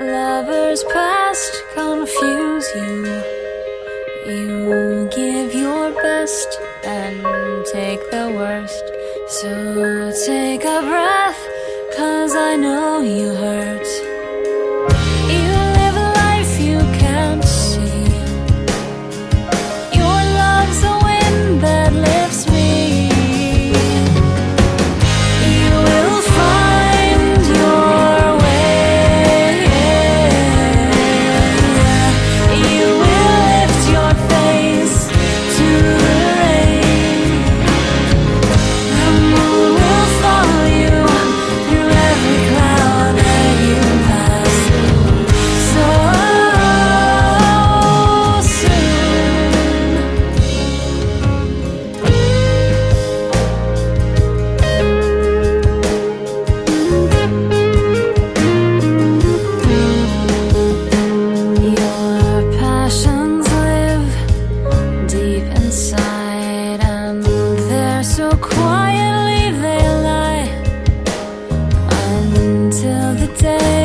Lovers past confuse you. You give your best and take the worst. So take a breath, 'cause I know you hurt. You live a life you can't see. Your love's a wind that lifts me. You will find your way. You will lift your face to the rain. The moon will follow you through every cloud that you pass through. So your passions live deep inside, and they're so quietly they lie until the day